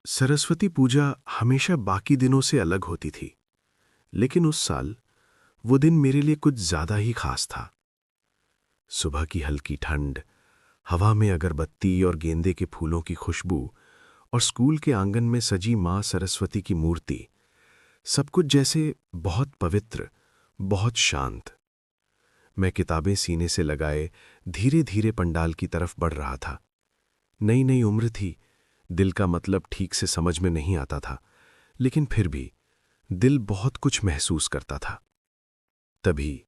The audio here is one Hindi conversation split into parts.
सरस्वती पूजा हमेशा बाकी दिनों से अलग होती थी, लेकिन उस साल वो दिन मेरे लिए कुछ ज्यादा ही खास था। सुबह की हल्की ठंड, हवा में अगरबत्ती और गेंदे के फूलों की खुशबू और स्कूल के आंगन में सजी मां सरस्वती की मूर्ति, सब कुछ जैसे बहुत पवित्र, बहुत शांत। मैं किताबें सीने से लगाए धीरे धीरे पंडाल की तरफ बढ़ रहा था। नई नई उम्र थी, दिल का मतलब ठीक से समझ में नहीं आता था, लेकिन फिर भी दिल बहुत कुछ महसूस करता था। तभी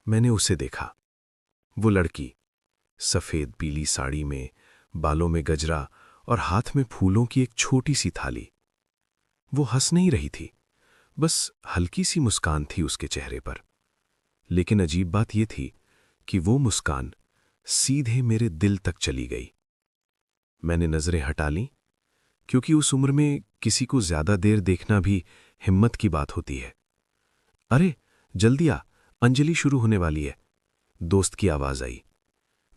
मैंने उसे देखा। वो लड़की, सफेद पीली साड़ी में, बालों में गजरा और हाथ में फूलों की एक छोटी सी थाली। वो हंस नहीं रही थी, बस हल्की सी मुस्कान थी उसके चेहरे पर। लेकिन अजीब बात यह थी कि वो मुस्कान सीधे मेरे दिल तक चली गई। मैंने नजरें हटा लीं, क्योंकि उस उम्र में किसी को ज्यादा देर देखना भी हिम्मत की बात होती है। अरे जल्दी आ, अंजलि शुरू होने वाली है, दोस्त की आवाज आई।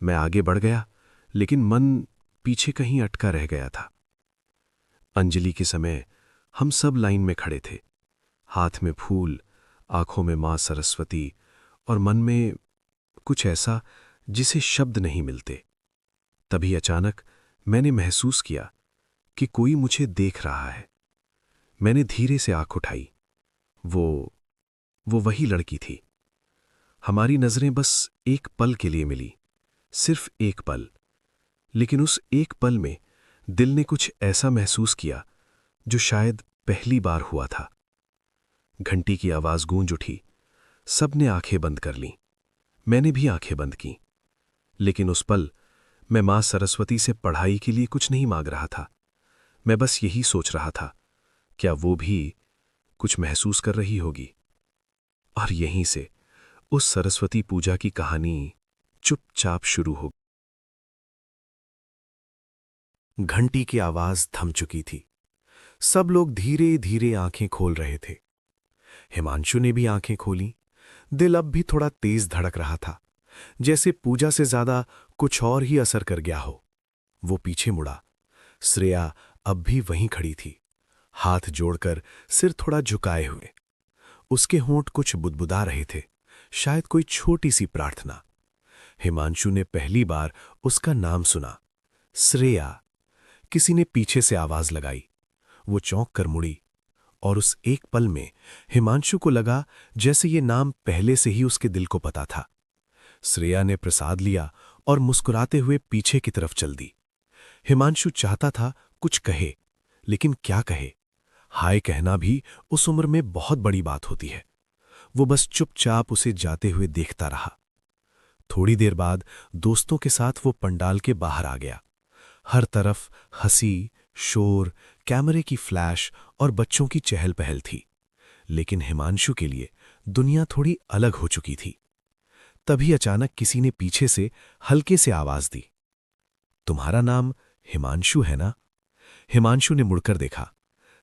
मैं आगे बढ़ गया, लेकिन मन पीछे कहीं अटका रह गया था। अंजलि के समय हम सब लाइन में खड़े थे, हाथ में फूल, आंखों में मां सरस्वती और मन में कुछ ऐसा जिसे शब्द नहीं मिलते। तभी अचानक मैंने महसूस किया कि कोई मुझे देख रहा है। मैंने धीरे से आंख उठाई। वो वही लड़की थी। हमारी नजरें बस एक पल के लिए मिली, सिर्फ एक पल। लेकिन उस एक पल में दिल ने कुछ ऐसा महसूस किया जो शायद पहली बार हुआ था। घंटी की आवाज गूंज उठी, सबने आंखें बंद कर लीं। मैंने भी आंखें बंद की। लेकिन उस पल मैं मां सरस्वती से पढ़ाई के लिए कुछ नहीं मांग रहा था। मैं बस यही सोच रहा था, क्या वो भी कुछ महसूस कर रही होगी। और यहीं से उस सरस्वती पूजा की कहानी चुपचाप शुरू हो। घंटी की आवाज थम चुकी थी। सब लोग धीरे धीरे आंखें खोल रहे थे। हिमांशु ने भी आंखें खोली। दिल अब भी थोड़ा तेज धड़क रहा था, जैसे पूजा से ज्यादा कुछ और ही असर कर गया हो। वो पीछे मुड़ा। श्रेया अब भी वहीं खड़ी थी, हाथ जोड़कर, सिर थोड़ा झुकाए हुए। उसके होंठ कुछ बुदबुदा रहे थे, शायद कोई छोटी सी प्रार्थना। हिमांशु ने पहली बार उसका नाम सुना, श्रेया। किसी ने पीछे से आवाज लगाई। वो चौंक कर मुड़ी, और उस एक पल में हिमांशु को लगा जैसे ये नाम पहले से ही उसके दिल को पता था। श्रेया ने प्रसाद लिया और मुस्कुराते हुए पीछे की तरफ चल दी। हिमांशु चाहता था कुछ कहे, लेकिन क्या कहे। हाय कहना भी उस उम्र में बहुत बड़ी बात होती है। वो बस चुपचाप उसे जाते हुए देखता रहा। थोड़ी देर बाद दोस्तों के साथ वो पंडाल के बाहर आ गया। हर तरफ हंसी, शोर, कैमरे की फ्लैश और बच्चों की चहल पहल थी। लेकिन हिमांशु के लिए दुनिया थोड़ी अलग हो चुकी थी। तभी अचानक किसी ने पीछे से हल्के से आवाज दी, तुम्हारा नाम हिमांशु है ना? हिमांशु ने मुड़कर देखा।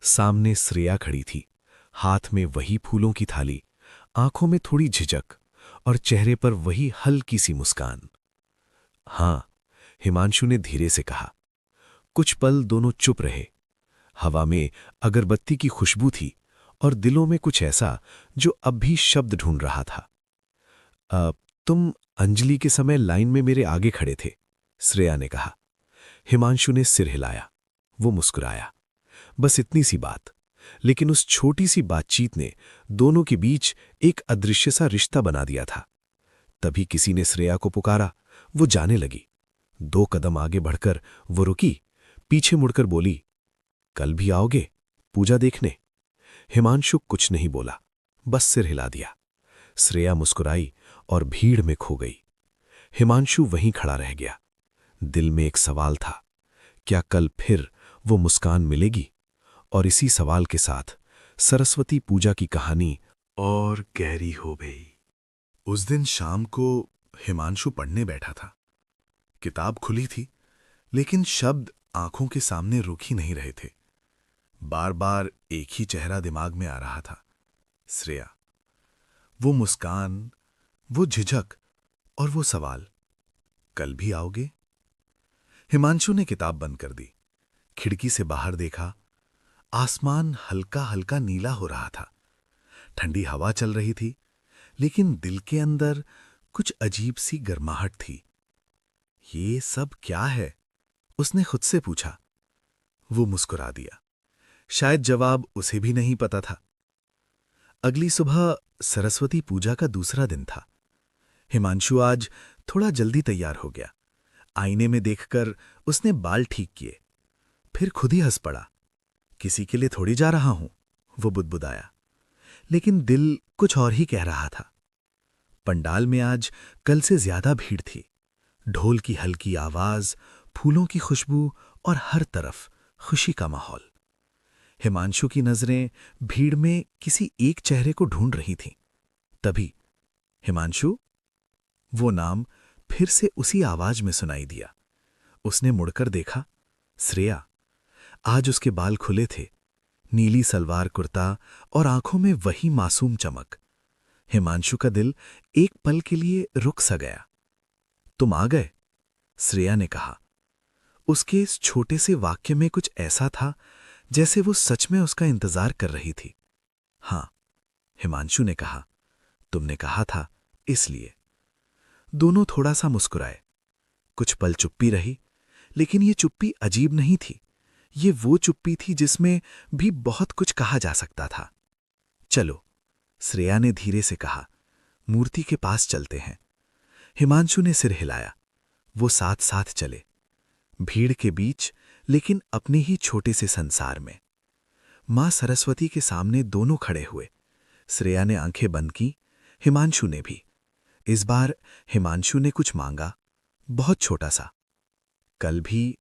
सामने श्रेया खड़ी थी, हाथ में वही फूलों की थाली, आंखों में थोड़ी झिझक और चेहरे पर वही हल्की सी मुस्कान। हां, हिमांशु ने धीरे से कहा। कुछ पल दोनों चुप रहे। हवा में अगरबत्ती की खुशबू थी और दिलों में कुछ ऐसा जो अब भी शब्द ढूंढ रहा था। तुम अंजलि के समय लाइन में मेरे आगे खड़े थे, श्रेया ने कहा। हिमांशु ने सिर हिलाया। वो मुस्कुराया। बस इतनी सी बात, लेकिन उस छोटी सी बातचीत ने दोनों के बीच एक अदृश्य सा रिश्ता बना दिया था। तभी किसी ने श्रेया को पुकारा। वो जाने लगी। 2 कदम आगे बढ़कर वो रुकी, पीछे मुड़कर बोली, कल भी आओगे पूजा देखने? हिमांशु कुछ नहीं बोला, बस सिर हिला दिया। श्रेया मुस्कुराई और भीड़ में खो गई। हिमांशु वहीं खड़ा रह गया। दिल में एक सवाल था, क्या कल फिर वो मुस्कान मिलेगी? और इसी सवाल के साथ सरस्वती पूजा की कहानी और गहरी हो गई। उस दिन शाम को हिमांशु पढ़ने बैठा था। किताब खुली थी, लेकिन शब्द आंखों के सामने रुक ही नहीं रहे थे। बार बार एक ही चेहरा दिमाग में आ रहा था, श्रेया। वो मुस्कान, वो झिझक और वो सवाल, कल भी आओगे? हिमांशु ने किताब बंद कर दी। खिड़की से बाहर देखा। आसमान हल्का हल्का नीला हो रहा था। ठंडी हवा चल रही थी, लेकिन दिल के अंदर कुछ अजीब सी गर्माहट थी। ये सब क्या है? उसने खुद से पूछा। वो मुस्कुरा दिया। शायद जवाब उसे भी नहीं पता था। अगली सुबह सरस्वती पूजा का दूसरा दिन था। हिमांशु आज थोड़ा जल्दी तैयार हो गया। आईने में देखकर उसने बाल ठीक किए, फिर खुद ही हंस पड़ा। किसी के लिए थोड़ी जा रहा हूं, वो बुदबुदाया। लेकिन दिल कुछ और ही कह रहा था। पंडाल में आज कल से ज्यादा भीड़ थी। ढोल की हल्की आवाज, फूलों की खुशबू और हर तरफ खुशी का माहौल। हिमांशु की नजरें भीड़ में किसी एक चेहरे को ढूंढ रही थीं। तभी हिमांशु, वो नाम फिर से उसी आवाज में सुनाई दिया। उसने मुड़कर देखा। श्रेया। आज उसके बाल खुले थे, नीली सलवार कुर्ता और आंखों में वही मासूम चमक। हिमांशु का दिल एक पल के लिए रुक सा गया। तुम आ गए, श्रेया ने कहा। उसके इस छोटे से वाक्य में कुछ ऐसा था जैसे वो सच में उसका इंतजार कर रही थी। हां, हिमांशु ने कहा। तुमने कहा था, इसलिए। दोनों थोड़ा सा मुस्कुराए। कुछ पल चुप्पी रही, लेकिन ये चुप्पी अजीब नहीं थी। ये वो चुप्पी थी जिसमें भी बहुत कुछ कहा जा सकता था। चलो, श्रेया ने धीरे से कहा, मूर्ति के पास चलते हैं। हिमांशु ने सिर हिलाया। वो साथ साथ चले, भीड़ के बीच, लेकिन अपने ही छोटे से संसार में। मां सरस्वती के सामने दोनों खड़े हुए। श्रेया ने आंखें बंद की, हिमांशु ने भी। इस बार हिमांशु ने कुछ मांगा, बहुत छोटा सा। कल भी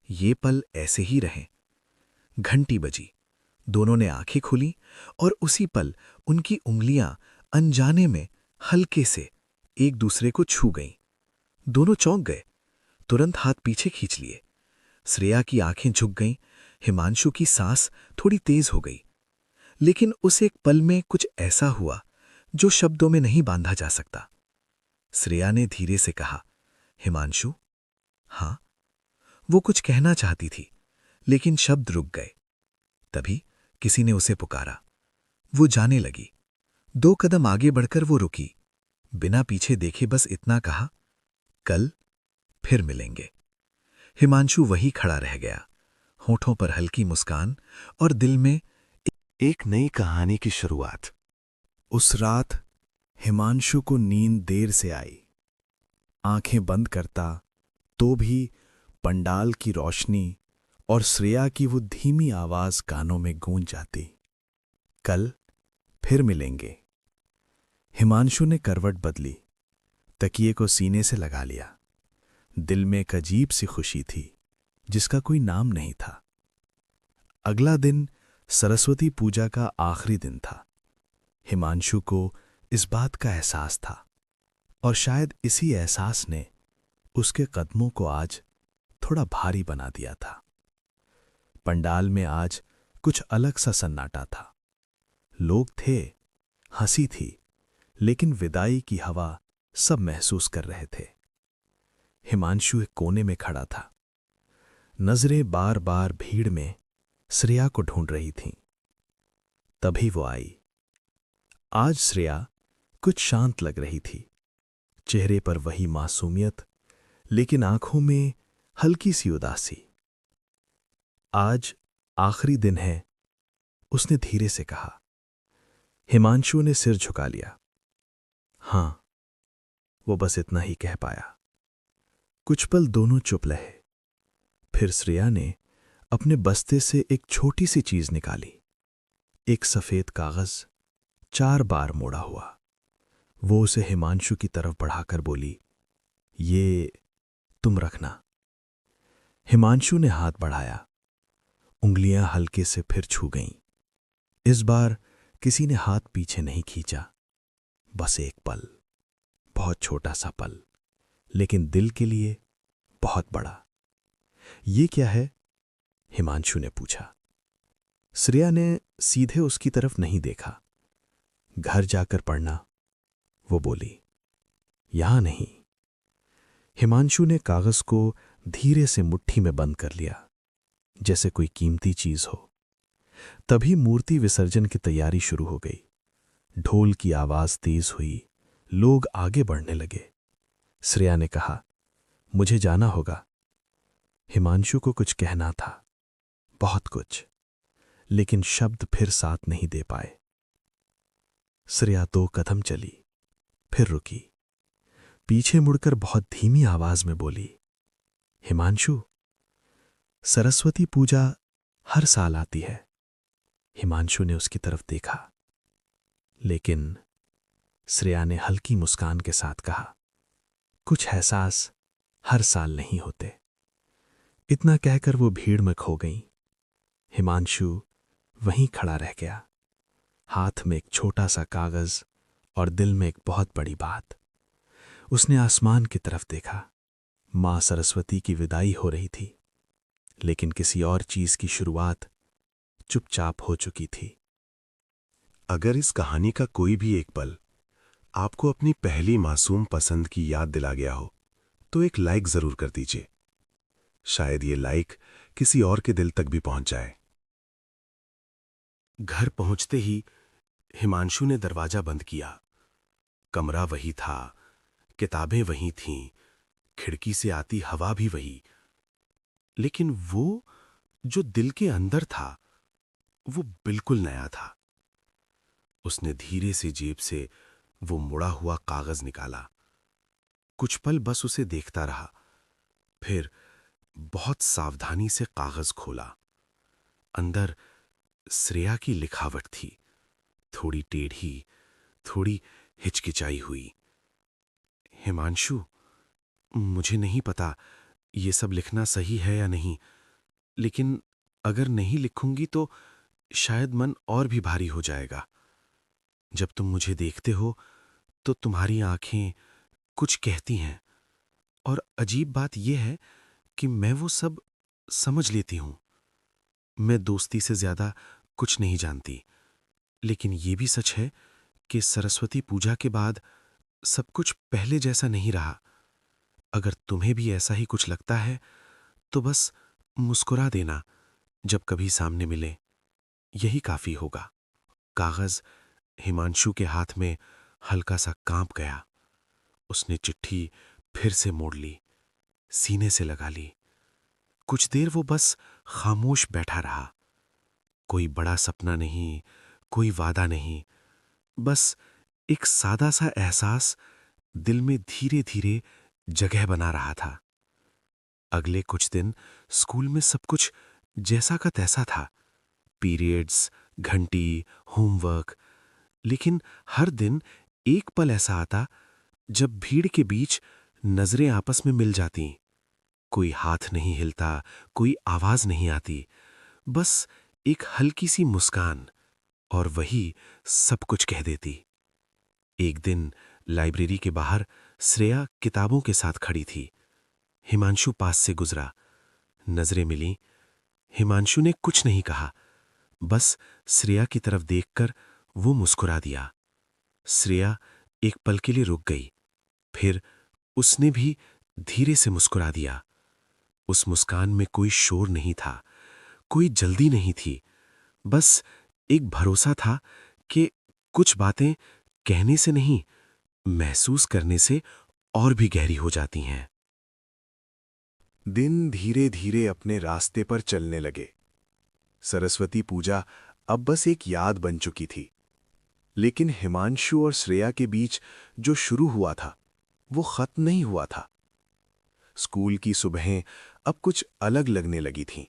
ये पल ऐसे ही रहे। घंटी बजी। दोनों ने आंखें खोली और उसी पल उनकी उंगलियां अनजाने में हल्के से एक दूसरे को छू गईं। दोनों चौंक गए, तुरंत हाथ पीछे खींच लिए। श्रेया की आंखें झुक गईं, हिमांशु की सांस थोड़ी तेज हो गई। लेकिन उस एक पल में कुछ ऐसा हुआ जो शब्दों में नहीं बांधा जा सकता। श्रेया ने धीरे से कहा, हिमांशु। हां। वो कुछ कहना चाहती थी, लेकिन शब्द रुक गए। तभी किसी ने उसे पुकारा। वो जाने लगी। 2 कदम आगे बढ़कर वो रुकी। बिना पीछे देखे बस इतना कहा, कल फिर मिलेंगे। हिमांशु वही खड़ा रह गया, होठों पर हल्की मुस्कान और दिल में एक नई कहानी की शुरुआत। उस रात हिमांशु को नींद देर से आई। आंखें बंद करता तो भी पंडाल की रोशनी और श्रेया की वो धीमी आवाज कानों में गूंज जाती। कल फिर मिलेंगे। हिमांशु ने करवट बदली, तकिए को सीने से लगा लिया। दिल में एक अजीब सी खुशी थी जिसका कोई नाम नहीं था। अगला दिन सरस्वती पूजा का आखिरी दिन था। हिमांशु को इस बात का एहसास था, और शायद इसी एहसास ने उसके कदमों को आज थोड़ा भारी बना दिया था। पंडाल में आज कुछ अलग सा सन्नाटा था। लोग थे, हंसी थी, लेकिन विदाई की हवा सब महसूस कर रहे थे। हिमांशु एक कोने में खड़ा था। नजरें बार बार भीड़ में श्रेया को ढूंढ रही थीं। तभी वो आई। आज श्रेया कुछ शांत लग रही थी। चेहरे पर वही मासूमियत, लेकिन आंखों में हल्की सी उदासी। आज आखिरी दिन है, उसने धीरे से कहा। हिमांशु ने सिर झुका लिया। हां, वो बस इतना ही कह पाया। कुछ पल दोनों चुप रहे। फिर श्रेया ने अपने बस्ते से एक छोटी सी चीज निकाली। एक सफेद कागज, 4 बार मोड़ा हुआ। वो उसे हिमांशु की तरफ बढ़ाकर बोली, ये तुम रखना। हिमांशु ने हाथ बढ़ाया। उंगलियां हल्के से फिर छू गईं। इस बार किसी ने हाथ पीछे नहीं खींचा। बस एक पल, बहुत छोटा सा पल, लेकिन दिल के लिए बहुत बड़ा। ये क्या है? हिमांशु ने पूछा। श्रेया ने सीधे उसकी तरफ नहीं देखा। घर जाकर पढ़ना, वो बोली। यहां नहीं। हिमांशु ने कागज को धीरे से मुट्ठी में बंद कर लिया। जैसे कोई कीमती चीज हो। तभी मूर्ति विसर्जन की तैयारी शुरू हो गई। ढोल की आवाज तेज हुई, लोग आगे बढ़ने लगे। श्रेया ने कहा, मुझे जाना होगा। हिमांशु को कुछ कहना था, बहुत कुछ, लेकिन शब्द फिर साथ नहीं दे पाए। श्रेया 2 कदम चली, फिर रुकी, पीछे मुड़कर बहुत धीमी आवाज में बोली, हिमांशु, सरस्वती पूजा हर साल आती है। हिमांशु ने उसकी तरफ देखा, लेकिन श्रेया ने हल्की मुस्कान के साथ कहा, कुछ एहसास हर साल नहीं होते। इतना कहकर वो भीड़ में खो गई। हिमांशु वहीं खड़ा रह गया, हाथ में एक छोटा सा कागज और दिल में एक बहुत बड़ी बात। उसने आसमान की तरफ देखा। मां सरस्वती की विदाई हो रही थी, लेकिन किसी और चीज की शुरुआत चुपचाप हो चुकी थी। अगर इस कहानी का कोई भी एक पल आपको अपनी पहली मासूम पसंद की याद दिला गया हो, तो एक लाइक जरूर कर दीजिए। शायद ये लाइक किसी और के दिल तक भी पहुंच जाए। घर पहुंचते ही हिमांशु ने दरवाजा बंद किया। कमरा वही था, किताबें वही थीं, खिड़की से आती हवा भी वही, लेकिन वो जो दिल के अंदर था, वो बिल्कुल नया था। उसने धीरे से जेब से वो मुड़ा हुआ कागज निकाला। कुछ पल बस उसे देखता रहा, फिर बहुत सावधानी से कागज खोला। अंदर श्रेया की लिखावट थी, थोड़ी टेढ़ी, थोड़ी हिचकिचाई हुई। हिमांशु, मुझे नहीं पता ये सब लिखना सही है या नहीं, लेकिन अगर नहीं लिखूंगी तो शायद मन और भी भारी हो जाएगा। जब तुम मुझे देखते हो तो तुम्हारी आंखें कुछ कहती हैं, और अजीब बात यह है कि मैं वो सब समझ लेती हूं। मैं दोस्ती से ज्यादा कुछ नहीं जानती, लेकिन ये भी सच है कि सरस्वती पूजा के बाद सब कुछ पहले जैसा नहीं रहा। अगर तुम्हें भी ऐसा ही कुछ लगता है तो बस मुस्कुरा देना जब कभी सामने मिले, यही काफी होगा। कागज हिमांशु के हाथ में हल्का सा कांप गया। उसने चिट्ठी फिर से मोड़ ली, सीने से लगा ली। कुछ देर वो बस खामोश बैठा रहा। कोई बड़ा सपना नहीं, कोई वादा नहीं, बस एक सादा सा एहसास दिल में धीरे धीरे जगह बना रहा था। अगले कुछ दिन स्कूल में सब कुछ जैसा का तैसा था, पीरियड्स, घंटी, होमवर्क, लेकिन हर दिन एक पल ऐसा आता जब भीड़ के बीच नजरें आपस में मिल जाती। कोई हाथ नहीं हिलता, कोई आवाज नहीं आती, बस एक हल्की सी मुस्कान, और वही सब कुछ कह देती। एक दिन लाइब्रेरी के बाहर श्रेया किताबों के साथ खड़ी थी। हिमांशु पास से गुजरा, नजरें मिली। हिमांशु ने कुछ नहीं कहा, बस श्रेया की तरफ देखकर वो मुस्कुरा दिया। श्रेया एक पल के लिए रुक गई, फिर उसने भी धीरे से मुस्कुरा दिया। उस मुस्कान में कोई शोर नहीं था, कोई जल्दी नहीं थी, बस एक भरोसा था कि कुछ बातें कहने से नहीं, महसूस करने से और भी गहरी हो जाती हैं। दिन धीरे धीरे अपने रास्ते पर चलने लगे। सरस्वती पूजा अब बस एक याद बन चुकी थी, लेकिन हिमांशु और श्रेया के बीच जो शुरू हुआ था, वो खत्म नहीं हुआ था। स्कूल की सुबहें अब कुछ अलग लगने लगी थीं।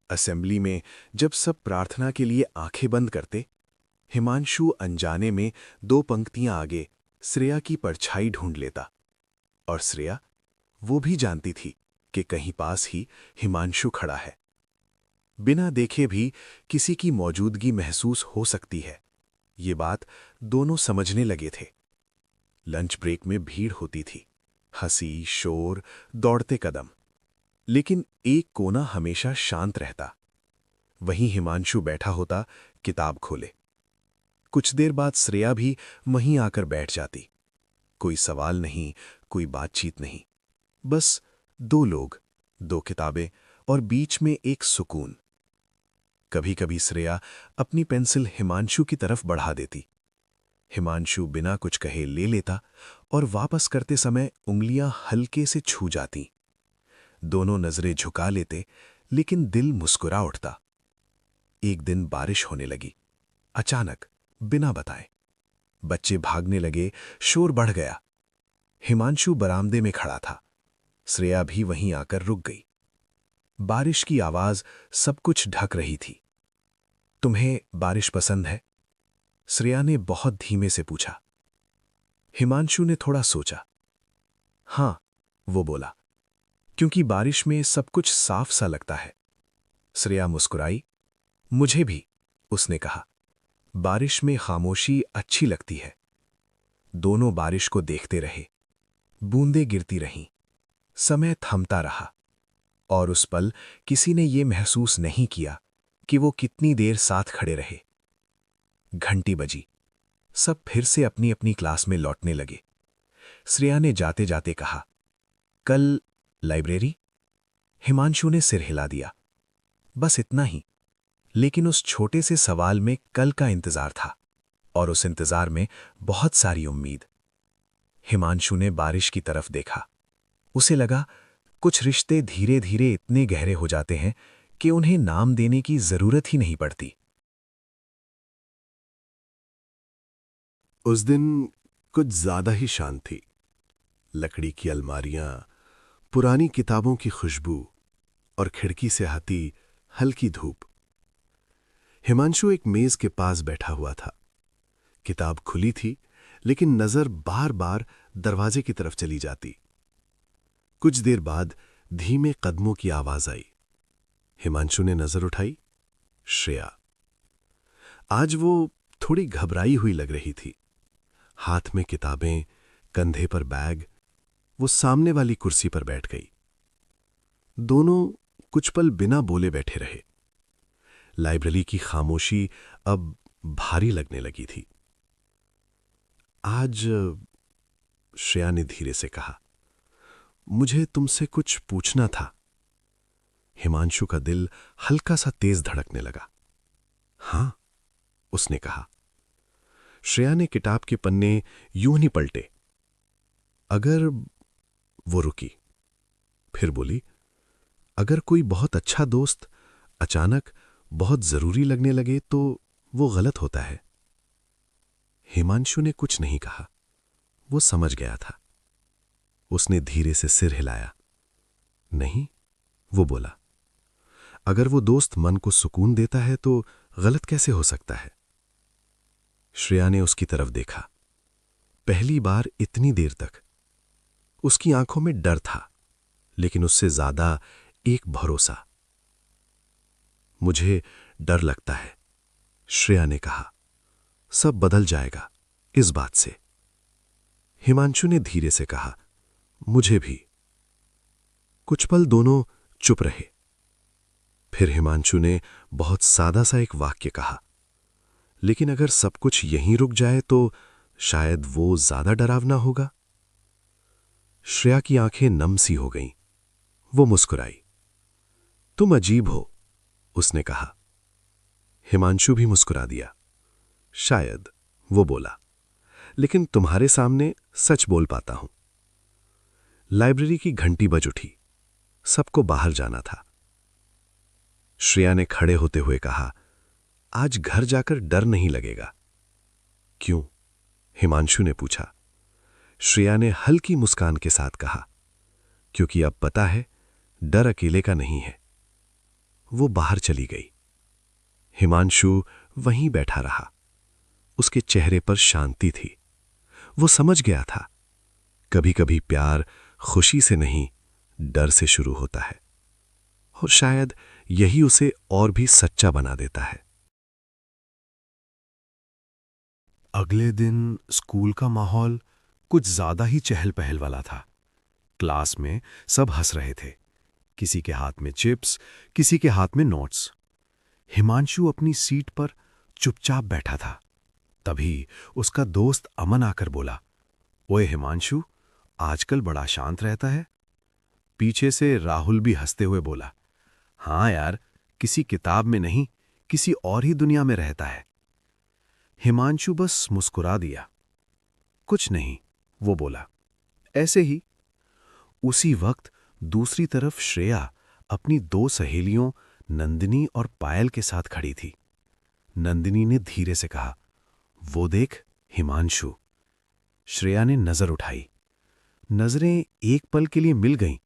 असेंबली में जब सब प्रार्थना के लिए आंखें बंद करते, हिमांशु अनजाने में 2 पंक्तियां आगे श्रेया की परछाई ढूंढ लेता, और श्रेया वो भी जानती थी कि कहीं पास ही हिमांशु खड़ा है। बिना देखे भी किसी की मौजूदगी महसूस हो सकती है, ये बात दोनों समझने लगे थे। लंच ब्रेक में भीड़ होती थी, हंसी, शोर, दौड़ते कदम, लेकिन एक कोना हमेशा शांत रहता। वहीं हिमांशु बैठा होता, किताब खोले। कुछ देर बाद श्रेया भी वहीं आकर बैठ जाती। कोई सवाल नहीं, कोई बातचीत नहीं, बस 2 लोग, 2 किताबें और बीच में एक सुकून। कभी कभी श्रेया अपनी पेंसिल हिमांशु की तरफ बढ़ा देती। हिमांशु बिना कुछ कहे ले लेता और वापस करते समय उंगलियां हल्के से छू जाती। दोनों नजरें झुका लेते, लेकिन दिल मुस्कुरा उठता। एक दिन बारिश होने लगी, अचानक, बिना बताए। बच्चे भागने लगे, शोर बढ़ गया। हिमांशु बरामदे में खड़ा था। श्रेया भी वहीं आकर रुक गई। बारिश की आवाज सब कुछ ढक रही थी। तुम्हें बारिश पसंद है? श्रेया ने बहुत धीमे से पूछा। हिमांशु ने थोड़ा सोचा। हां, वो बोला, क्योंकि बारिश में सब कुछ साफ सा लगता है। श्रेया मुस्कुराई। मुझे भी, उसने कहा। बारिश में खामोशी अच्छी लगती है। दोनों बारिश को देखते रहे। बूंदें गिरती रहीं। समय थमता रहा और उस पल किसी ने ये महसूस नहीं किया कि वो कितनी देर साथ खड़े रहे। घंटी बजी। सब फिर से अपनी अपनी क्लास में लौटने लगे। श्रेया ने जाते जाते कहा, कल लाइब्रेरी? हिमांशु ने सिर हिला दिया। बस इतना ही, लेकिन उस छोटे से सवाल में कल का इंतजार था और उस इंतजार में बहुत सारी उम्मीद। हिमांशु ने बारिश की तरफ देखा। उसे लगा कुछ रिश्ते धीरे धीरे इतने गहरे हो जाते हैं कि उन्हें नाम देने की जरूरत ही नहीं पड़ती। उस दिन कुछ ज्यादा ही शांत थी। लकड़ी की अलमारियां, पुरानी किताबों की खुशबू और खिड़की से आती हल्की धूप। हिमांशु एक मेज के पास बैठा हुआ था। किताब खुली थी, लेकिन नजर बार बार दरवाजे की तरफ चली जाती। कुछ देर बाद धीमे कदमों की आवाज आई। हिमांशु ने नजर उठाई। श्रेया। आज वो थोड़ी घबराई हुई लग रही थी। हाथ में किताबें, कंधे पर बैग। वो सामने वाली कुर्सी पर बैठ गई। दोनों कुछ पल बिना बोले बैठे रहे। लाइब्रेरी की खामोशी अब भारी लगने लगी थी। आज, श्रेया ने धीरे से कहा, मुझे तुमसे कुछ पूछना था। हिमांशु का दिल हल्का सा तेज धड़कने लगा। हां, उसने कहा। श्रेया ने किताब के पन्ने यूं ही पलटे। अगर, वो रुकी, फिर बोली, अगर कोई बहुत अच्छा दोस्त अचानक बहुत जरूरी लगने लगे तो वो गलत होता है। हिमांशु ने कुछ नहीं कहा। वो समझ गया था। उसने धीरे से सिर हिलाया। नहीं, वो बोला, अगर वो दोस्त मन को सुकून देता है तो गलत कैसे हो सकता है? श्रेया ने उसकी तरफ देखा। पहली बार इतनी देर तक। उसकी आंखों में डर था, लेकिन उससे ज्यादा एक भरोसा। मुझे डर लगता है, श्रेया ने कहा। सब बदल जाएगा इस बात से। हिमांशु ने धीरे से कहा, मुझे भी। कुछ पल दोनों चुप रहे। फिर हिमांशु ने बहुत सादा सा एक वाक्य कहा, लेकिन अगर सब कुछ यहीं रुक जाए तो शायद वो ज्यादा डरावना होगा। श्रेया की आंखें नम सी हो गईं। वो मुस्कुराई। तुम अजीब हो, उसने कहा। हिमांशु भी मुस्कुरा दिया। शायद, वो बोला, लेकिन तुम्हारे सामने सच बोल पाता हूं। लाइब्रेरी की घंटी बज उठी। सबको बाहर जाना था। श्रेया ने खड़े होते हुए कहा, आज घर जाकर डर नहीं लगेगा? क्यों? हिमांशु ने पूछा। श्रेया ने हल्की मुस्कान के साथ कहा, क्योंकि अब पता है डर अकेले का नहीं है। वो बाहर चली गई। हिमांशु वहीं बैठा रहा। उसके चेहरे पर शांति थी। वो समझ गया था, कभी कभी प्यार खुशी से नहीं, डर से शुरू होता है, और शायद यही उसे और भी सच्चा बना देता है। अगले दिन स्कूल का माहौल कुछ ज्यादा ही चहल पहल वाला था। क्लास में सब हंस रहे थे। किसी के हाथ में चिप्स, किसी के हाथ में नोट्स। हिमांशु अपनी सीट पर चुपचाप बैठा था। तभी उसका दोस्त अमन आकर बोला, ओए हिमांशु, आजकल बड़ा शांत रहता है। पीछे से राहुल भी हंसते हुए बोला, हाँ यार, किसी किताब में नहीं, किसी और ही दुनिया में रहता है। हिमांशु बस मुस्कुरा दिया। कुछ नहीं, वो बोला, ऐसे ही। उसी वक्त दूसरी तरफ श्रेया अपनी दो सहेलियों नंदिनी और पायल के साथ खड़ी थी। नंदिनी ने धीरे से कहा, वो देख, हिमांशु। श्रेया ने नजर उठाई। नजरें एक पल के लिए मिल गईं,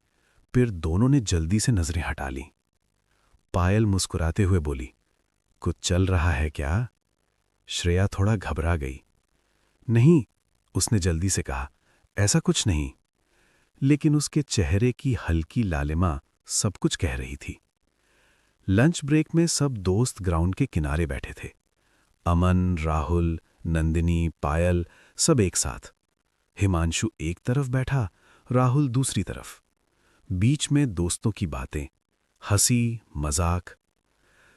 फिर दोनों ने जल्दी से नजरें हटा लीं। पायल मुस्कुराते हुए बोली, कुछ चल रहा है क्या? श्रेया थोड़ा घबरा गई। नहीं, उसने जल्दी से कहा, ऐसा कुछ नहीं। लेकिन उसके चेहरे की हल्की लालिमा सब कुछ कह रही थी। लंच ब्रेक में सब दोस्त ग्राउंड के किनारे बैठे थे। अमन, राहुल, नंदिनी, पायल, सब एक साथ। हिमांशु एक तरफ बैठा, राहुल दूसरी तरफ। बीच में दोस्तों की बातें, हंसी, मजाक।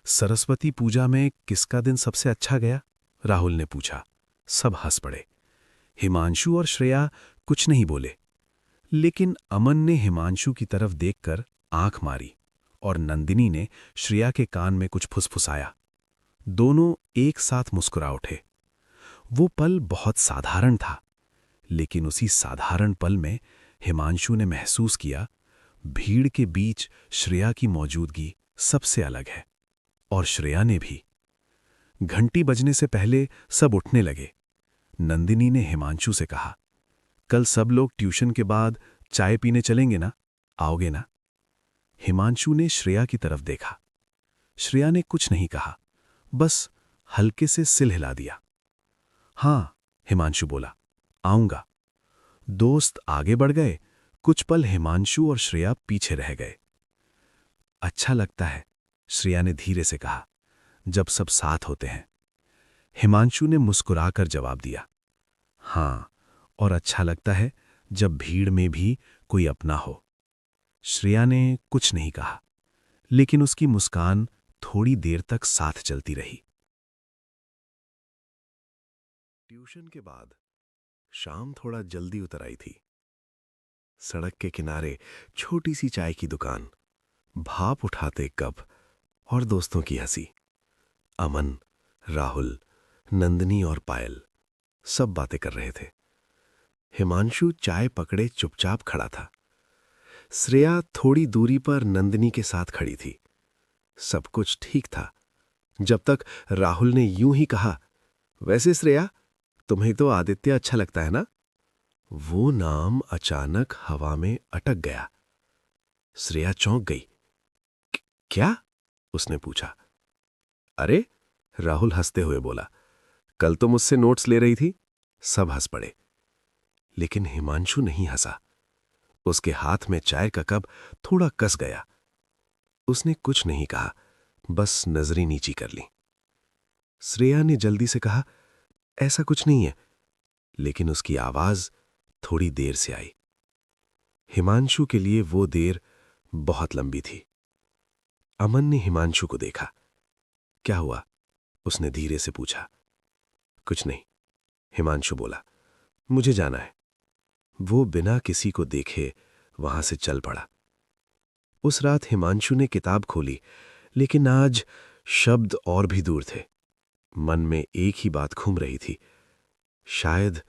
सरस्वती पूजा में किसका दिन सबसे अच्छा गया? राहुल ने पूछा। सब हंस पड़े। हिमांशु और श्रेया कुछ नहीं बोले, लेकिन अमन ने हिमांशु की तरफ देखकर आंख मारी और नंदिनी ने श्रेया के कान में कुछ फुसफुसाया। दोनों एक साथ मुस्कुरा उठे। वो पल बहुत साधारण था, लेकिन उसी साधारण पल में हिमांशु ने महसूस किया, भीड़ के बीच श्रेया की मौजूदगी सबसे अलग है। और श्रेया ने भी। घंटी बजने से पहले सब उठने लगे। नंदिनी ने हिमांशु से कहा, कल सब लोग ट्यूशन के बाद चाय पीने चलेंगे ना? आओगे ना? हिमांशु ने श्रेया की तरफ देखा। श्रेया ने कुछ नहीं कहा, बस हल्के से सिर हिला दिया। हाँ, हिमांशु बोला, आऊंगा। दोस्त आगे बढ़ गए। कुछ पल हिमांशु और श्रेया पीछे रह गए। अच्छा लगता है, श्रेया ने धीरे से कहा, जब सब साथ होते हैं। हिमांशु ने मुस्कुराकर जवाब दिया, हाँ, और अच्छा लगता है जब भीड़ में भी कोई अपना हो। श्रेया ने कुछ नहीं कहा, लेकिन उसकी मुस्कान थोड़ी देर तक साथ चलती रही। ट्यूशन के बाद शाम थोड़ा जल्दी उतर आई थी। सड़क के किनारे छोटी सी चाय की दुकान, भाप उठाते कप और दोस्तों की हंसी। अमन, राहुल, नंदिनी और पायल सब बातें कर रहे थे। हिमांशु चाय पकड़े चुपचाप खड़ा था। श्रेया थोड़ी दूरी पर नंदिनी के साथ खड़ी थी। सब कुछ ठीक था, जब तक राहुल ने यूं ही कहा, वैसे श्रेया, तुम्हें तो आदित्य अच्छा लगता है ना? वो नाम अचानक हवा में अटक गया। श्रेया चौंक गई। क्या? उसने पूछा। अरे, राहुल हंसते हुए बोला, कल तो मुझसे नोट्स ले रही थी। सब हंस पड़े, लेकिन हिमांशु नहीं हंसा। उसके हाथ में चाय का कप थोड़ा कस गया। उसने कुछ नहीं कहा, बस नजरें नीची कर ली। श्रेया ने जल्दी से कहा, ऐसा कुछ नहीं है, लेकिन उसकी आवाज थोड़ी देर से आई। हिमांशु के लिए वो देर बहुत लंबी थी। अमन ने हिमांशु को देखा। क्या हुआ? उसने धीरे से पूछा। कुछ नहीं, हिमांशु बोला, मुझे जाना है। वो बिना किसी को देखे वहां से चल पड़ा। उस रात हिमांशु ने किताब खोली, लेकिन आज शब्द और भी दूर थे। मन में एक ही बात घूम रही थी, शायद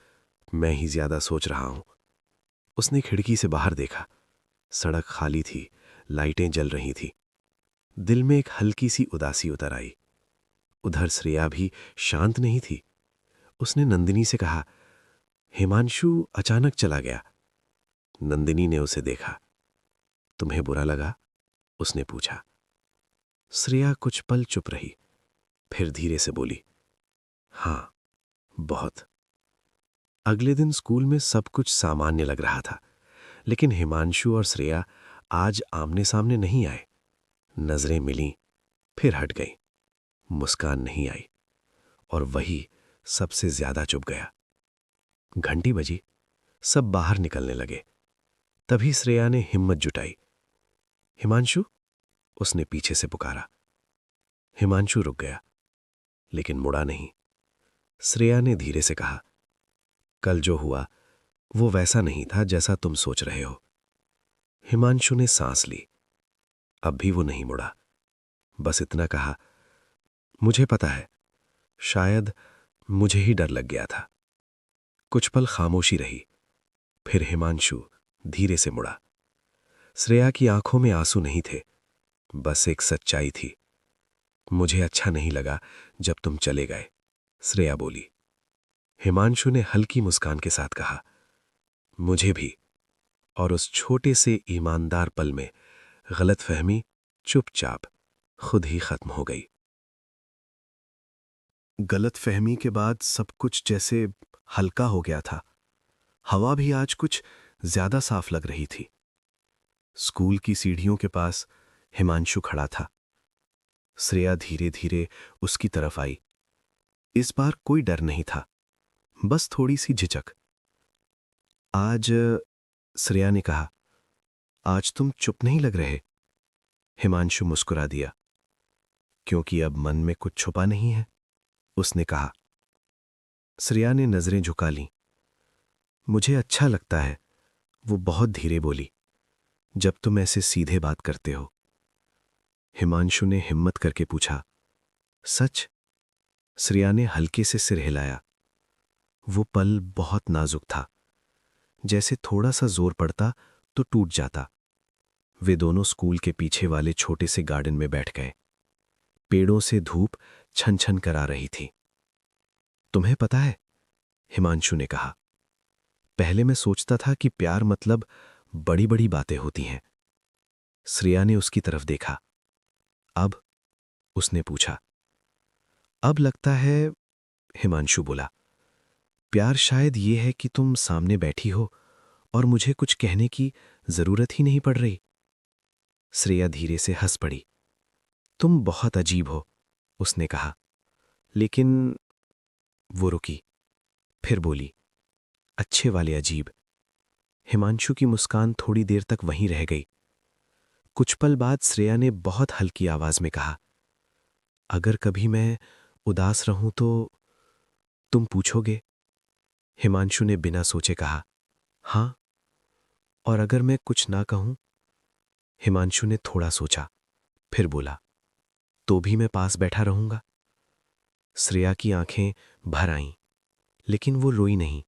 मैं ही ज्यादा सोच रहा हूं। उसने खिड़की से बाहर देखा। सड़क खाली थी, लाइटें जल रही थी। दिल में एक हल्की सी उदासी उतर आई। उधर श्रेया भी शांत नहीं थी। उसने नंदिनी से कहा, हिमांशु अचानक चला गया। नंदिनी ने उसे देखा। तुम्हें बुरा लगा? उसने पूछा। श्रेया कुछ पल चुप रही, फिर धीरे से बोली, हां, बहुत। अगले दिन स्कूल में सब कुछ सामान्य लग रहा था, लेकिन हिमांशु और श्रेया आज आमने सामने नहीं आए। नजरें मिलीं, फिर हट गईं। मुस्कान नहीं आई, और वही सबसे ज्यादा चुभ गया। घंटी बजी, सब बाहर निकलने लगे। तभी श्रेया ने हिम्मत जुटाई। हिमांशु, उसने पीछे से पुकारा। हिमांशु रुक गया, लेकिन मुड़ा नहीं। श्रेया ने धीरे से कहा, कल जो हुआ वो वैसा नहीं था जैसा तुम सोच रहे हो। हिमांशु ने सांस ली। अब भी वो नहीं मुड़ा। बस इतना कहा, मुझे पता है, शायद मुझे ही डर लग गया था। कुछ पल खामोशी रही, फिर हिमांशु धीरे से मुड़ा। श्रेया की आंखों में आंसू नहीं थे, बस एक सच्चाई थी। मुझे अच्छा नहीं लगा जब तुम चले गए, श्रेया बोली। हिमांशु ने हल्की मुस्कान के साथ कहा, मुझे भी। और उस छोटे से ईमानदार पल में गलतफहमी चुपचाप खुद ही खत्म हो गई। गलतफहमी के बाद सब कुछ जैसे हल्का हो गया था। हवा भी आज कुछ ज्यादा साफ लग रही थी। स्कूल की सीढ़ियों के पास हिमांशु खड़ा था। श्रेया धीरे धीरे उसकी तरफ आई। इस बार कोई डर नहीं था, बस थोड़ी सी झिझक। आज, श्रेया ने कहा, आज तुम चुप नहीं लग रहे। हिमांशु मुस्कुरा दिया। क्योंकि अब मन में कुछ छुपा नहीं है, उसने कहा। श्रेया ने नजरें झुका लीं। मुझे अच्छा लगता है, वो बहुत धीरे बोली, जब तुम ऐसे सीधे बात करते हो। हिमांशु ने हिम्मत करके पूछा, सच? श्रेया ने हल्के से सिर हिलाया। वो पल बहुत नाजुक था, जैसे थोड़ा सा जोर पड़ता तो टूट जाता। वे दोनों स्कूल के पीछे वाले छोटे से गार्डन में बैठ गए। पेड़ों से धूप छन छन कर आ रही थी। तुम्हें पता है, हिमांशु ने कहा, पहले मैं सोचता था कि प्यार मतलब बड़ी बड़ी बातें होती हैं। श्रेया ने उसकी तरफ देखा। अब? उसने पूछा। अब लगता है, हिमांशु बोला, प्यार शायद ये है कि तुम सामने बैठी हो और मुझे कुछ कहने की जरूरत ही नहीं पड़ रही। श्रेया धीरे से हंस पड़ी। तुम बहुत अजीब हो, उसने कहा। लेकिन वो रुकी, फिर बोली, अच्छे वाले अजीब। हिमांशु की मुस्कान थोड़ी देर तक वहीं रह गई। कुछ पल बाद श्रेया ने बहुत हल्की आवाज में कहा, अगर कभी मैं उदास रहूं तो तुम पूछोगे? हिमांशु ने बिना सोचे कहा, हां। और अगर मैं कुछ ना कहूं? हिमांशु ने थोड़ा सोचा, फिर बोला, तो भी मैं पास बैठा रहूंगा। श्रेया की आंखें भर आईं, लेकिन वो रोई नहीं,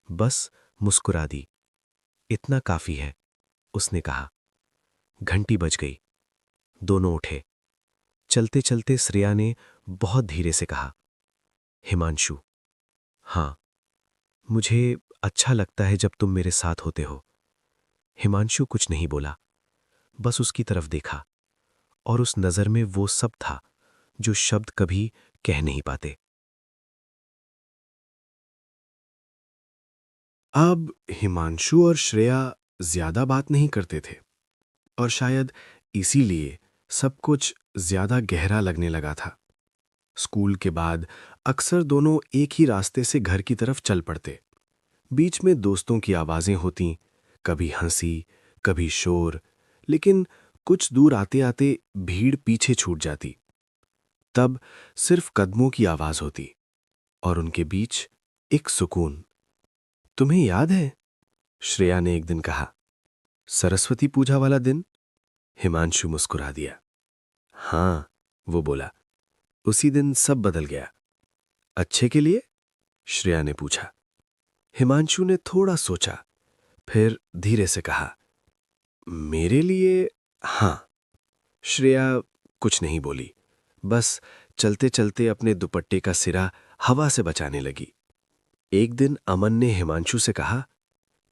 बस मुस्कुरा दी। इतना काफी है, उसने कहा। घंटी बज गई। दोनों उठे। चलते चलते श्रेया ने बहुत धीरे से कहा, हिमांशु, हां, मुझे अच्छा लगता है जब तुम मेरे साथ होते हो। हिमांशु कुछ नहीं बोला, बस उसकी तरफ देखा, और उस नजर में वो सब था जो शब्द कभी कह नहीं पाते। अब हिमांशु और श्रेया ज्यादा बात नहीं करते थे, और शायद इसीलिए सब कुछ ज्यादा गहरा लगने लगा था। स्कूल के बाद अक्सर दोनों एक ही रास्ते से घर की तरफ चल पड़ते। बीच में दोस्तों की आवाजें होतीं, कभी हंसी, कभी शोर, लेकिन कुछ दूर आते आते भीड़ पीछे छूट जाती। तब सिर्फ कदमों की आवाज होती, और उनके बीच एक सुकून। तुम्हें याद है? श्रेया ने एक दिन कहा, सरस्वती पूजा वाला दिन? हिमांशु मुस्कुरा दिया। हां, वो बोला, उसी दिन सब बदल गया। अच्छे के लिए? श्रेया ने पूछा। हिमांशु ने थोड़ा सोचा, फिर धीरे से कहा, मेरे लिए हां। श्रेया कुछ नहीं बोली, बस चलते चलते अपने दुपट्टे का सिरा हवा से बचाने लगी। एक दिन अमन ने हिमांशु से कहा,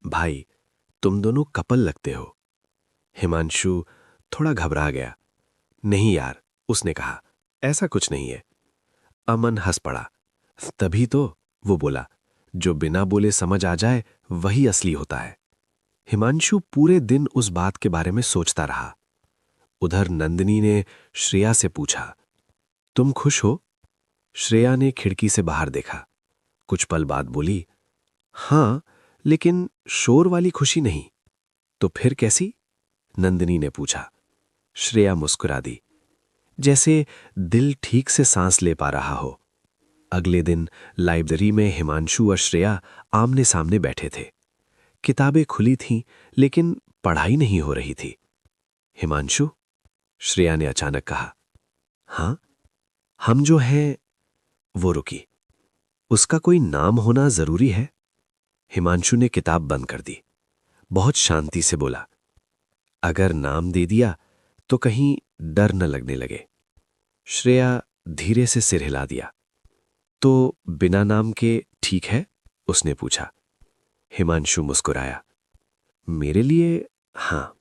भाई, तुम दोनों कपल लगते हो। हिमांशु थोड़ा घबरा गया। नहीं यार, उसने कहा, ऐसा कुछ नहीं है। अमन हंस पड़ा। तभी तो, वो बोला, जो बिना बोले समझ आ जाए वही असली होता है। हिमांशु पूरे दिन उस बात के बारे में सोचता रहा। उधर नंदिनी ने श्रेया से पूछा, तुम खुश हो? श्रेया ने खिड़की से बाहर देखा। कुछ पल बाद बोली, हां, लेकिन शोर वाली खुशी नहीं। तो फिर कैसी? नंदिनी ने पूछा। श्रेया मुस्कुरा दी, जैसे दिल ठीक से सांस ले पा रहा हो। अगले दिन लाइब्रेरी में हिमांशु और श्रेया आमने सामने बैठे थे। किताबें खुली थीं, लेकिन पढ़ाई नहीं हो रही थी। हिमांशु, श्रेया ने अचानक कहा, हाँ, हम जो हैं वो रुकी। उसका कोई नाम होना जरूरी है? हिमांशु ने किताब बंद कर दी। बहुत शांति से बोला, अगर नाम दे दिया तो कहीं डर न लगने लगे। श्रेया धीरे से सिर हिला दिया। तो बिना नाम के ठीक है? उसने पूछा। हिमांशु मुस्कुराया। मेरे लिए हाँ।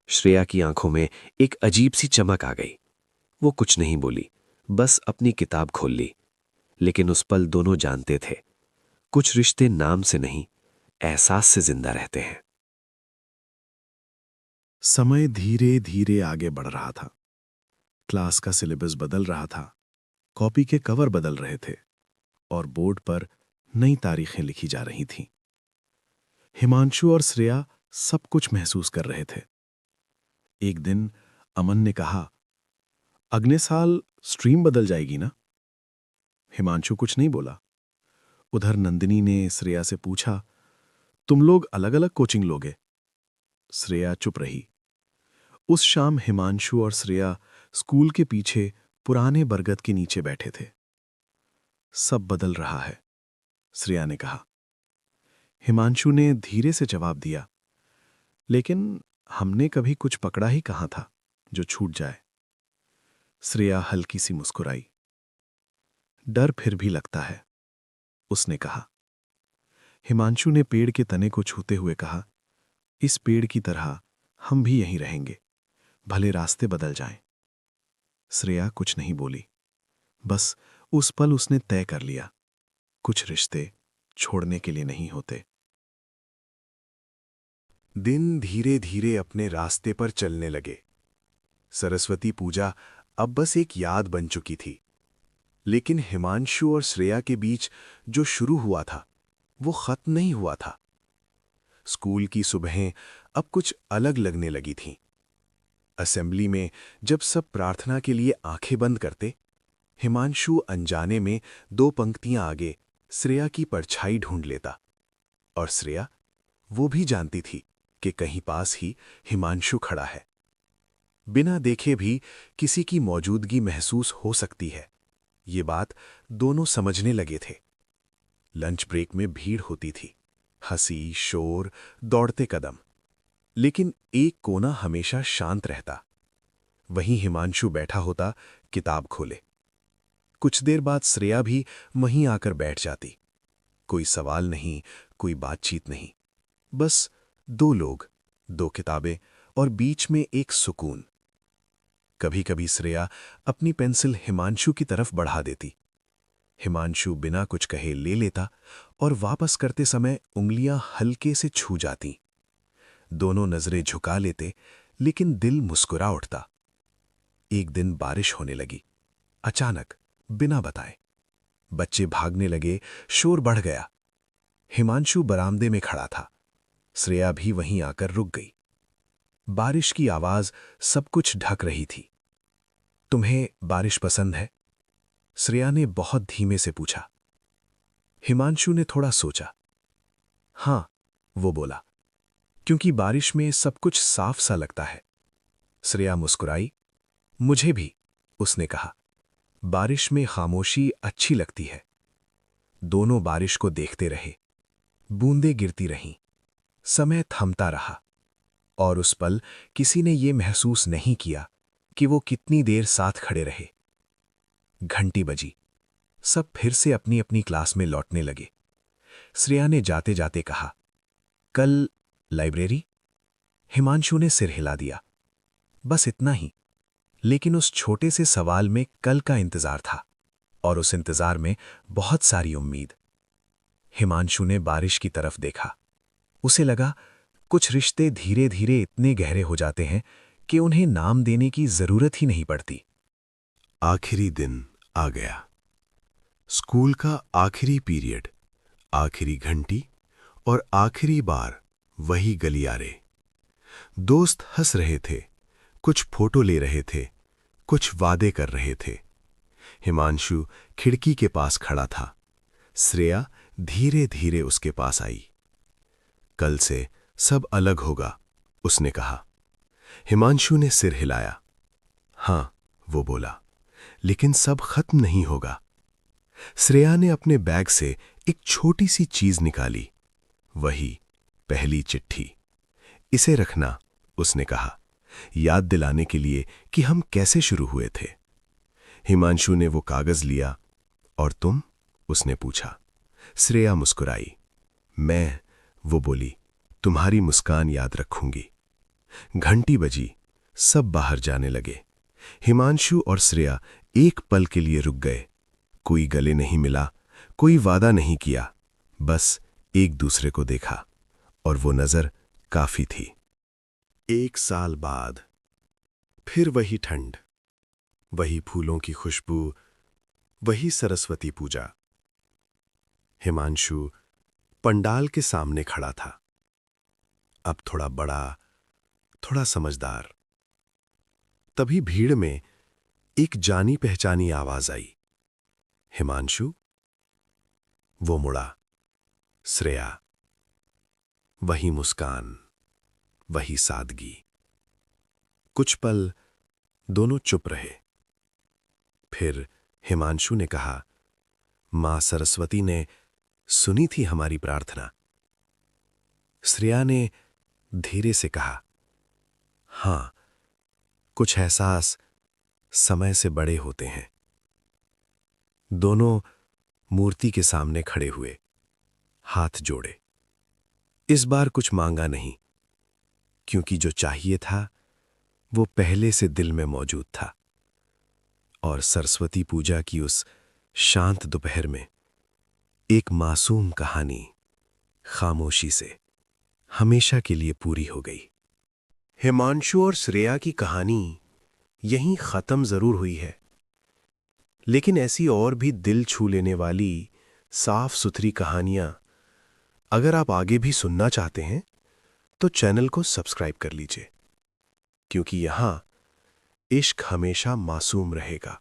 श्रेया की आंखों में एक अजीब सी चमक आ गई। वो कुछ नहीं बोली, बस अपनी किताब खोल ली। लेकिन उस पल दोनों जानते थे, कुछ रिश्ते नाम से नहीं, एहसास से जिंदा रहते हैं। समय धीरे धीरे आगे बढ़ रहा था। क्लास का सिलेबस बदल रहा था, कॉपी के कवर बदल रहे थे और बोर्ड पर नई तारीखें लिखी जा रही थीं। हिमांशु और श्रेया सब कुछ महसूस कर रहे थे। एक दिन अमन ने कहा, अगले साल स्ट्रीम बदल जाएगी ना? हिमांशु कुछ नहीं बोला। उधर नंदिनी ने श्रेया से पूछा, तुम लोग अलग अलग कोचिंग लोगे? श्रेया चुप रही। उस शाम हिमांशु और श्रेया स्कूल के पीछे पुराने बरगद के नीचे बैठे थे। सब बदल रहा है, श्रेया ने कहा। हिमांशु ने धीरे से जवाब दिया, लेकिन हमने कभी कुछ पकड़ा ही कहाँ था जो छूट जाए। श्रेया हल्की सी मुस्कुराई। डर फिर भी लगता है, उसने कहा। हिमांशु ने पेड़ के तने को छूते हुए कहा, इस पेड़ की तरह हम भी यहीं रहेंगे, भले रास्ते बदल जाएं। श्रेया कुछ नहीं बोली। बस उस पल उसने तय कर लिया, कुछ रिश्ते छोड़ने के लिए नहीं होते। दिन धीरे धीरे अपने रास्ते पर चलने लगे। सरस्वती पूजा अब बस एक याद बन चुकी थी। लेकिन हिमांशु और श्रेया के बीच जो शुरू हुआ था, वो खत्म नहीं हुआ था। स्कूल की सुबहें अब कुछ अलग लगने लगी थीं। असेंबली में जब सब प्रार्थना के लिए आंखें बंद करते, हिमांशु अनजाने में 2 पंक्तियां आगे श्रेया की परछाई ढूंढ लेता। और श्रेया, वो भी जानती थी कि कहीं पास ही हिमांशु खड़ा है। बिना देखे भी किसी की मौजूदगी महसूस हो सकती है, ये बात दोनों समझने लगे थे। लंच ब्रेक में भीड़ होती थी, हंसी, शोर, दौड़ते कदम। लेकिन एक कोना हमेशा शांत रहता। वहीं हिमांशु बैठा होता, किताब खोले। कुछ देर बाद श्रेया भी वहीं आकर बैठ जाती। कोई सवाल नहीं, कोई बातचीत नहीं, बस 2 लोग, 2 किताबें और बीच में एक सुकून। कभी कभी श्रेया अपनी पेंसिल हिमांशु की तरफ बढ़ा देती। हिमांशु बिना कुछ कहे ले लेता और वापस करते समय उंगलियां हल्के से छू जाती। दोनों नजरें झुका लेते, लेकिन दिल मुस्कुरा उठता। एक दिन बारिश होने लगी, अचानक, बिना बताए। बच्चे भागने लगे, शोर बढ़ गया। हिमांशु बरामदे में खड़ा था। श्रेया भी वहीं आकर रुक गई। बारिश की आवाज सब कुछ ढक रही थी। तुम्हें बारिश पसंद है? श्रेया ने बहुत धीमे से पूछा। हिमांशु ने थोड़ा सोचा। हां, वो बोला, क्योंकि बारिश में सब कुछ साफ सा लगता है। श्रेया मुस्कुराई। मुझे भी, उसने कहा। बारिश में खामोशी अच्छी लगती है। दोनों बारिश को देखते रहे। बूंदें गिरती रहीं। समय थमता रहा। और उस पल किसी ने यह महसूस नहीं किया कि वो कितनी देर साथ खड़े रहे। घंटी बजी। सब फिर से अपनी अपनी क्लास में लौटने लगे। श्रेया ने जाते जाते कहा, कल लाइब्रेरी? हिमांशु ने सिर हिला दिया। बस इतना ही। लेकिन उस छोटे से सवाल में कल का इंतजार था, और उस इंतजार में बहुत सारी उम्मीद। हिमांशु ने बारिश की तरफ देखा। उसे लगा, कुछ रिश्ते धीरे धीरे इतने गहरे हो जाते हैं कि उन्हें नाम देने की जरूरत ही नहीं पड़ती। आखिरी दिन आ गया। स्कूल का आखिरी पीरियड, आखिरी घंटी और आखिरी बार वही गलियारे। दोस्त हंस रहे थे, कुछ फोटो ले रहे थे, कुछ वादे कर रहे थे। हिमांशु खिड़की के पास खड़ा था। श्रेया धीरे धीरे उसके पास आई। कल से सब अलग होगा, उसने कहा। हिमांशु ने सिर हिलाया। हां, वो बोला, लेकिन सब खत्म नहीं होगा। श्रेया ने अपने बैग से एक छोटी सी चीज निकाली, वही पहली चिट्ठी। इसे रखना, उसने कहा, याद दिलाने के लिए कि हम कैसे शुरू हुए थे। हिमांशु ने वो कागज लिया। और तुम? उसने पूछा। श्रेया मुस्कुराई। मैं, वो बोली, तुम्हारी मुस्कान याद रखूंगी। घंटी बजी, सब बाहर जाने लगे। हिमांशु और श्रेया एक पल के लिए रुक गए। कोई गले नहीं मिला, कोई वादा नहीं किया, बस एक दूसरे को देखा, और वो नजर काफी थी। 1 साल बाद फिर वही ठंड, वही फूलों की खुशबू, वही सरस्वती पूजा। हिमांशु पंडाल के सामने खड़ा था, अब थोड़ा बड़ा, थोड़ा समझदार। तभी भीड़ में एक जानी पहचानी आवाज आई, हिमांशु। वो मुड़ा, श्रेया। वही मुस्कान, वही सादगी। कुछ पल दोनों चुप रहे। फिर हिमांशु ने कहा, मां सरस्वती ने सुनी थी हमारी प्रार्थना। श्रेया ने धीरे से कहा, हां, कुछ एहसास समय से बड़े होते हैं। दोनों मूर्ति के सामने खड़े हुए, हाथ जोड़े। इस बार कुछ मांगा नहीं, क्योंकि जो चाहिए था वो पहले से दिल में मौजूद था। और सरस्वती पूजा की उस शांत दोपहर में एक मासूम कहानी खामोशी से हमेशा के लिए पूरी हो गई। हिमांशु और श्रेया की कहानी यहीं खत्म जरूर हुई है, लेकिन ऐसी और भी दिल छू लेने वाली साफ सुथरी कहानियां अगर आप आगे भी सुनना चाहते हैं तो चैनल को सब्सक्राइब कर लीजिए, क्योंकि यहां इश्क हमेशा मासूम रहेगा।